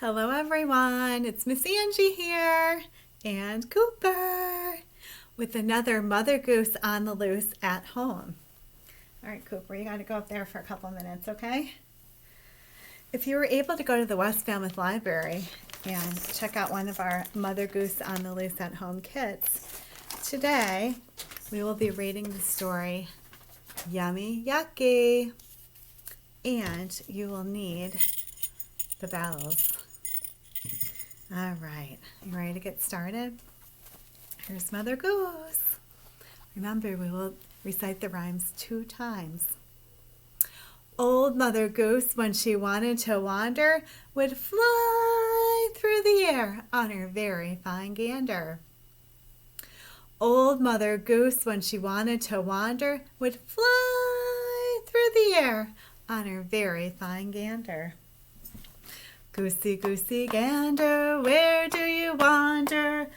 Hello everyone, it's Miss Angie here and Cooper with another Mother Goose on the loose at home. All right, Cooper, you got to go up there for a couple minutes, okay? If you were able to go to the West Falmouth Library and check out one of our Mother Goose on the loose at home kits, today we will be reading the story Yummy Yucky, and you will need the bells. All right, you ready to get started? Here's Mother Goose. Remember, we will recite the rhymes 2 times. Old Mother Goose, when she wanted to wander, would fly through the air on her very fine gander. Old Mother Goose, when she wanted to wander, would fly through the air on her very fine gander. Goosey, goosey, gander, where do you wander?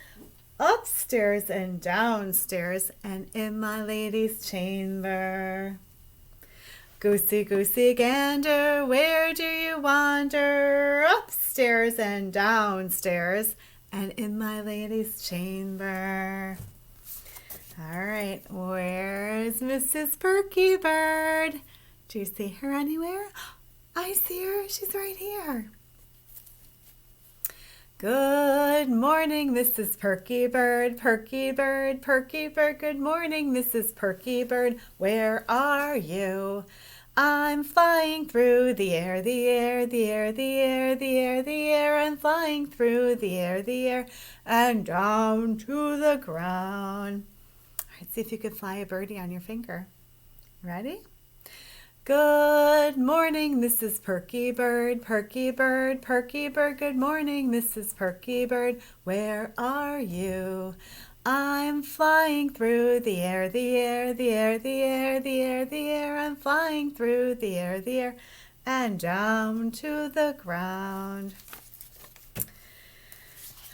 Upstairs and downstairs and in my lady's chamber. Goosey, goosey, gander, where do you wander? Upstairs and downstairs and in my lady's chamber. All right, where's Mrs. Perky Bird? Do you see her anywhere? I see her, she's right here. Good morning, Mrs. Perky Bird, Perky Bird, Perky Bird. Good morning, Mrs. Perky Bird. Where are you? I'm flying through the air, the air, the air, the air, the air, the air. I'm flying through the air, and down to the ground. All right, see if you can fly a birdie on your finger. Ready? Good morning, Mrs. Perky Bird, Perky Bird, Perky Bird. Good morning, Mrs. Perky Bird. Where are you? I'm flying through the air, the air, the air, the air, the air, the air. I'm flying through the air, and down to the ground.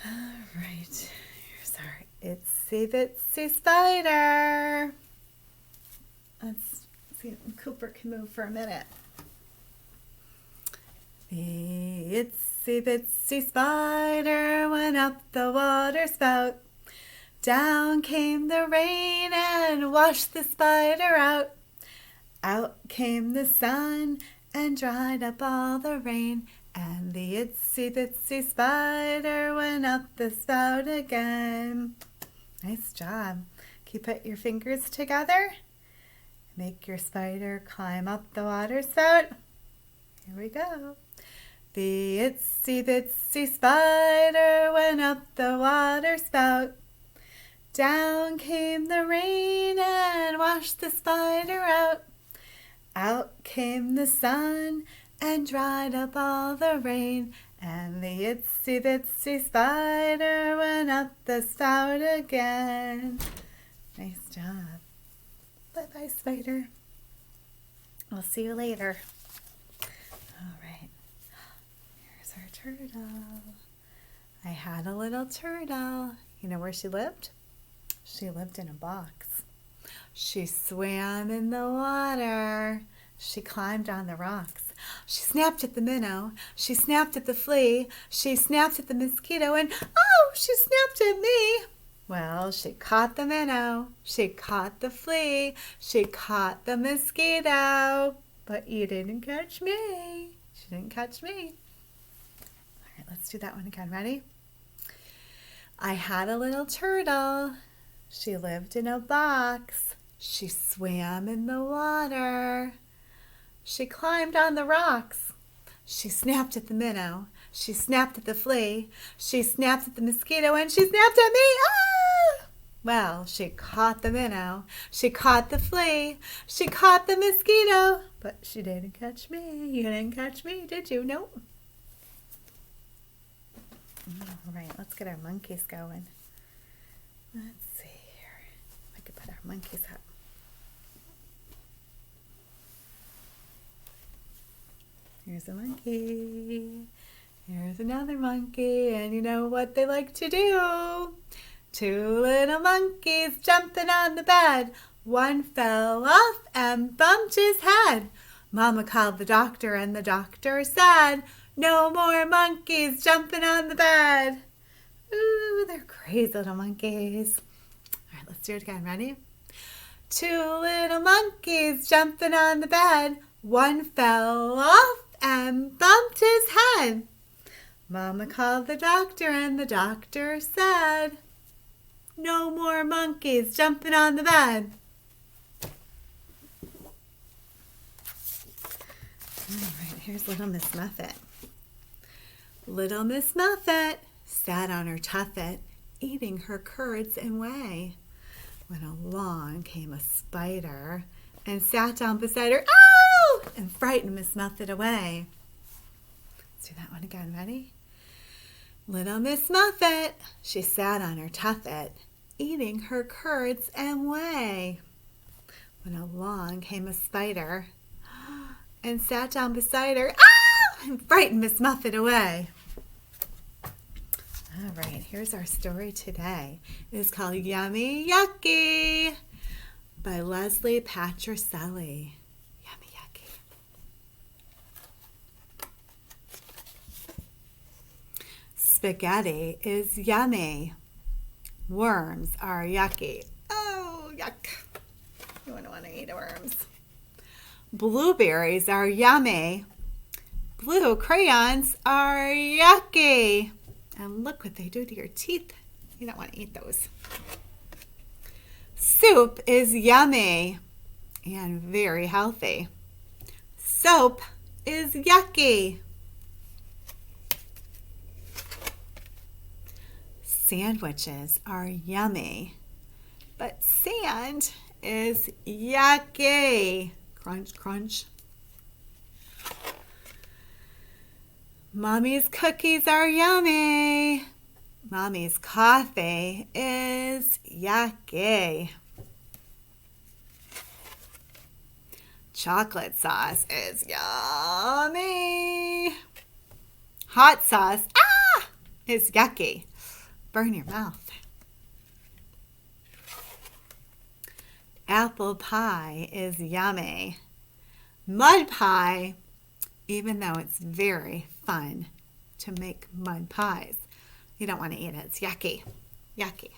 All right, here's our itsy bitsy spider. Let's see if Cooper can move for a minute. The itsy bitsy spider went up the water spout. Down came the rain and washed the spider out. Out came the sun and dried up all the rain. And the itsy bitsy spider went up the spout again. Nice job. Can you put your fingers together? Make your spider climb up the water spout. Here we go. The itsy bitsy spider went up the water spout. Down came the rain and washed the spider out. Out came the sun and dried up all the rain. And the itsy bitsy spider went up the spout again. Nice job. Bye-bye, spider. We'll see you later. All right. Here's our turtle. I had a little turtle. You know where she lived? She lived in a box. She swam in the water. She climbed on the rocks. She snapped at the minnow. She snapped at the flea. She snapped at the mosquito. And, oh, she snapped at me. Well, she caught the minnow, she caught the flea, she caught the mosquito, but you didn't catch me. She didn't catch me. All right, let's do that one again. Ready? I had a little turtle. She lived in a box. She swam in the water. She climbed on the rocks. She snapped at the minnow. She snapped at the flea. She snapped at the mosquito, and she snapped at me. Ah! Well, she caught the minnow. She caught the flea. She caught the mosquito, but she didn't catch me. You didn't catch me, did you? Nope. All right, let's get our monkeys going. Let's see here. I could put our monkeys up. Here's a monkey. Here's another monkey, and you know what they like to do? 2 little monkeys jumping on the bed. One fell off and bumped his head. Mama called the doctor, and the doctor said, No more monkeys jumping on the bed. Ooh, they're crazy little monkeys. All right, let's do it again. Ready? Two little monkeys jumping on the bed. One fell off and bumped his head. Mama called the doctor and the doctor said, no more monkeys jumping on the bed. All right, here's Little Miss Muffet. Little Miss Muffet sat on her tuffet, eating her curds and whey, when along came a spider and sat down beside her, ow, and frightened Miss Muffet away. Let's do that one again. Ready? Little Miss Muffet, she sat on her tuffet, eating her curds and whey, when along came a spider and sat down beside her, ah, and frightened Miss Muffet away. All right, here's our story today. It is called Yummy Yucky by Leslie Patricelli. Yummy Yucky. Spaghetti is yummy. Worms are yucky. Oh, yuck. You wouldn't want to eat worms. Blueberries are yummy. Blue crayons are yucky. And look what they do to your teeth. You don't want to eat those. Soup is yummy and very healthy. Soap is yucky. Sandwiches are yummy, but sand is yucky. Crunch, crunch. Mommy's cookies are yummy. Mommy's coffee is yucky. Chocolate sauce is yummy. Hot sauce, is yucky. Burn your mouth. Apple pie is yummy. Mud pie, even though it's very fun to make mud pies, you don't want to eat it. It's yucky. Yucky.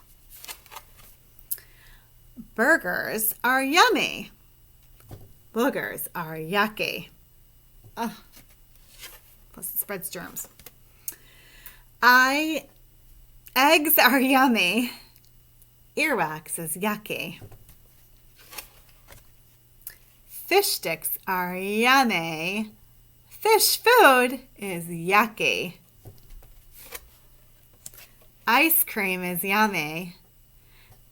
Burgers are yummy. Boogers are yucky. Ugh. Plus it spreads germs. Eggs are yummy. Earwax is yucky. Fish sticks are yummy. Fish food is yucky. Ice cream is yummy,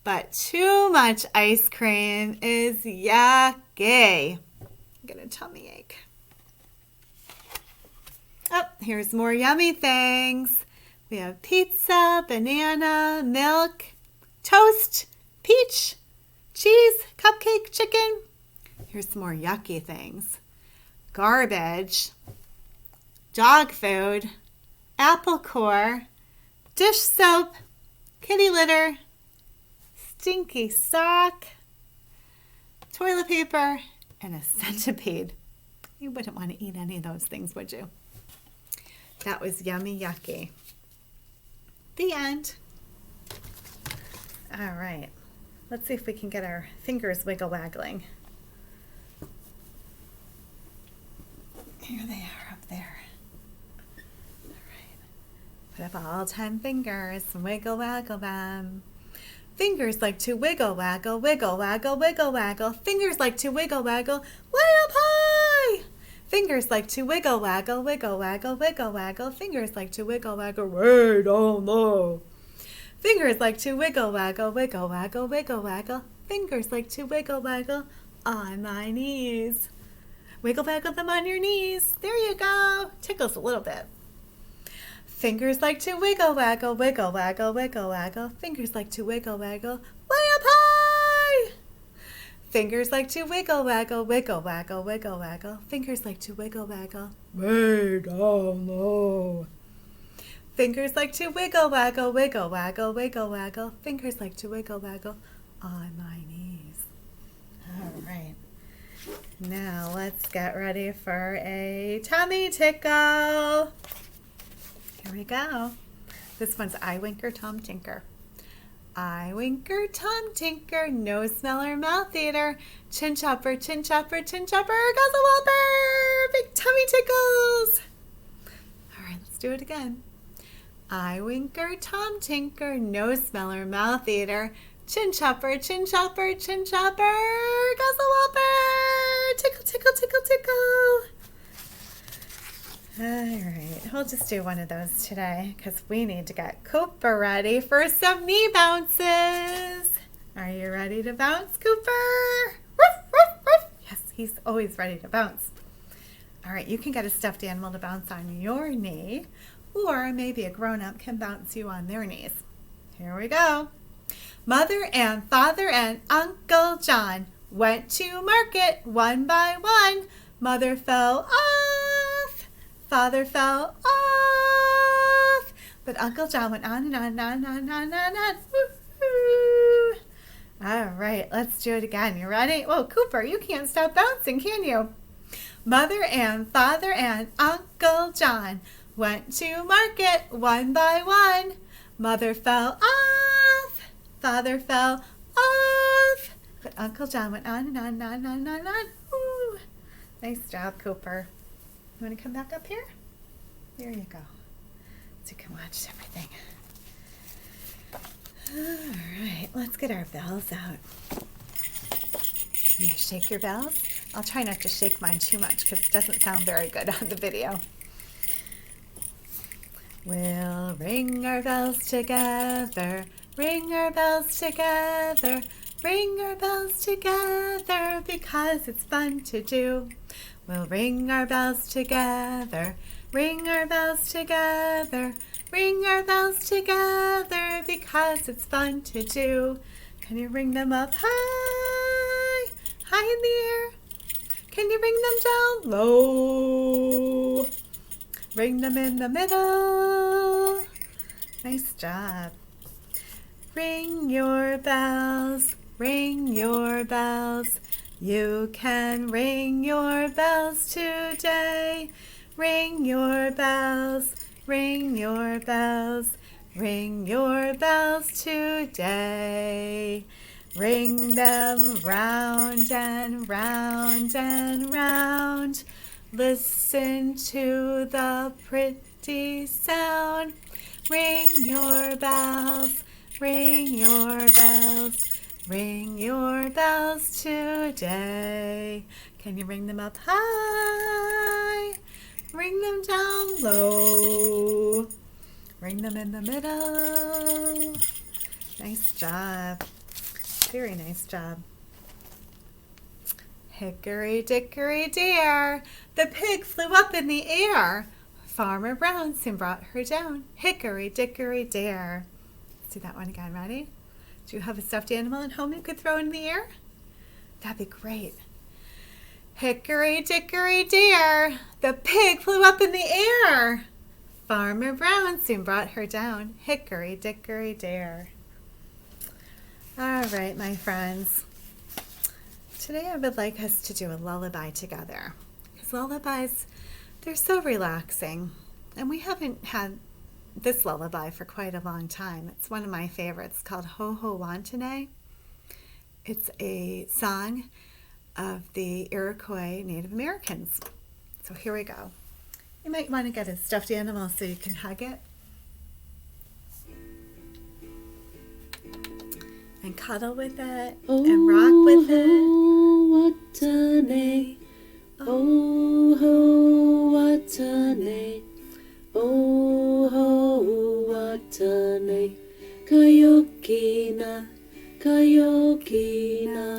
but too much ice cream is yucky. I'm getting a tummy ache. Oh, here's more yummy things. We have pizza, banana, milk, toast, peach, cheese, cupcake, chicken. Here's some more yucky things. Garbage, dog food, apple core, dish soap, kitty litter, stinky sock, toilet paper, and a centipede. You wouldn't want to eat any of those things, would you? That was Yummy Yucky. The end. All right. Let's see if we can get our fingers wiggle waggling. Here they are up there. All right. Put up all 10 fingers and wiggle waggle them. Fingers like to wiggle waggle, wiggle waggle, wiggle waggle. Fingers like to wiggle waggle, way up high. Fingers like to wiggle waggle, wiggle waggle, wiggle waggle. Fingers like to wiggle waggle, way down low. Fingers like to wiggle waggle, wiggle waggle, wiggle waggle. Fingers like to wiggle waggle on my knees. Wiggle waggle them on your knees. There you go. Tickles a little bit. Fingers like to wiggle waggle, wiggle waggle, wiggle waggle. Fingers like to wiggle waggle, way up high. Fingers like to wiggle waggle, wiggle waggle, wiggle waggle. Fingers like to wiggle waggle, way down low. Fingers like to wiggle waggle, wiggle waggle, wiggle waggle. Fingers like to wiggle waggle on my knees. All right. Now let's get ready for a tummy tickle. Here we go. This one's I Winker, Tom Tinker. I winker, Tom Tinker, nose smeller, mouth eater, chin chopper, guzzle whopper, big tummy tickles. All right, let's do it again. I winker, Tom Tinker, nose smeller, mouth eater, chin chopper, guzzle whopper, tickle, tickle, tickle, tickle. All right, we'll just do one of those today because we need to get Cooper ready for some knee bounces. Are you ready to bounce, Cooper? Ruff, ruff, ruff. Yes, he's always ready to bounce. All right, you can get a stuffed animal to bounce on your knee, or maybe a grown-up can bounce you on their knees. Here we go. Mother and father and Uncle John went to market one by one. Mother fell off, father fell off, but Uncle John went on and on and on and on and on and on. Woo-hoo. All right, let's do it again. You ready? Whoa, Cooper, you can't stop bouncing, can you? Mother and father and Uncle John went to market one by one. Mother fell off, father fell off, but Uncle John went on and on and on and on and on and on. Woo. Nice job, Cooper. You want to come back up here? There you go. So you can watch everything. All right, let's get our bells out. Can you shake your bells? I'll try not to shake mine too much because it doesn't sound very good on the video. We'll ring our bells together, ring our bells together, ring our bells together because it's fun to do. We'll ring our bells together, ring our bells together, ring our bells together because it's fun to do. Can you ring them up high, high in the air? Can you ring them down low? Ring them in the middle. Nice job. Ring your bells, ring your bells. You can ring your bells today. Ring your bells, ring your bells, ring your bells today. Ring them round and round and round. Listen to the pretty sound. Ring your bells, ring your bells, ring your bells today. Can you ring them up high? Ring them down low. Ring them in the middle. Nice job. Very nice job. Hickory dickory dare, the pig flew up in the air. Farmer Brown soon brought her down. Hickory dickory dare. Let's do that one again. Ready? Do you have a stuffed animal at home you could throw in the air? That'd be great. Hickory dickory dare, the pig flew up in the air. Farmer Brown soon brought her down. Hickory dickory dare. All right, my friends. Today I would like us to do a lullaby together. Because lullabies, they're so relaxing. And we haven't had this lullaby for quite a long time. It's one of my favorites called Ho Ho Wantane. It's a song of the Iroquois Native Americans. So here we go. You might want to get a stuffed animal so you can hug it. And cuddle with it, and rock with it. Oh, Wantane, oh, ho, Wantane, oh, ho, Wantane, Kayokina, Kayokina.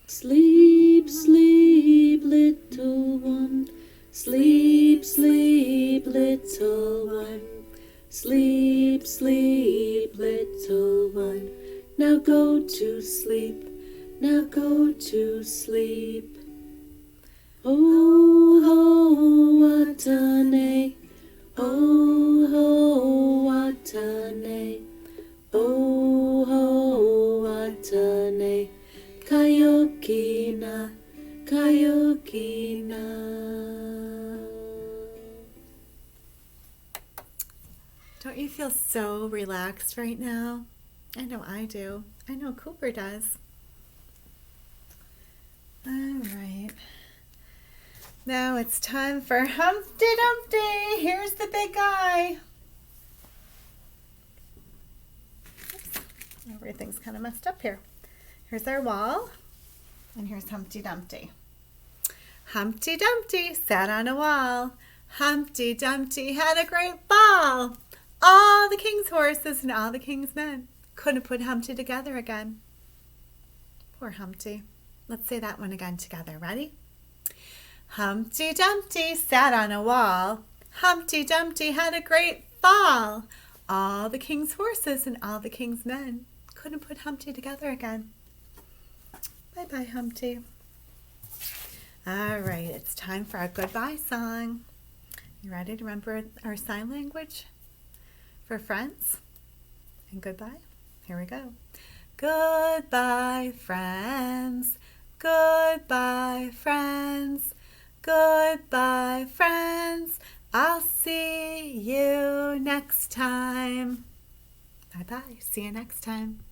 Sleep, sleep, little one, sleep, sleep, little one. Sleep, sleep, little one. Now go to sleep, now go to sleep. Oh, ho, Wantane, oh, ho, Wantane, oh, ho, Wantane, Kayokina, Don't you feel so relaxed right now? I know I do. I know Cooper does. All right. Now it's time for Humpty Dumpty. Here's the big guy. Oops. Everything's kind of messed up here. Here's our wall, and here's Humpty Dumpty. Humpty Dumpty sat on a wall. Humpty Dumpty had a great ball. All the king's horses and all the king's men couldn't put Humpty together again. Poor Humpty. Let's say that one again together. Ready? Humpty Dumpty sat on a wall. Humpty Dumpty had a great fall. All the king's horses and all the king's men couldn't put Humpty together again. Bye-bye, Humpty. All right, it's time for our goodbye song. You ready to remember our sign language for friends and goodbye? Here we go. Goodbye, friends. Goodbye, friends. Goodbye, friends. I'll see you next time. Bye-bye. See you next time.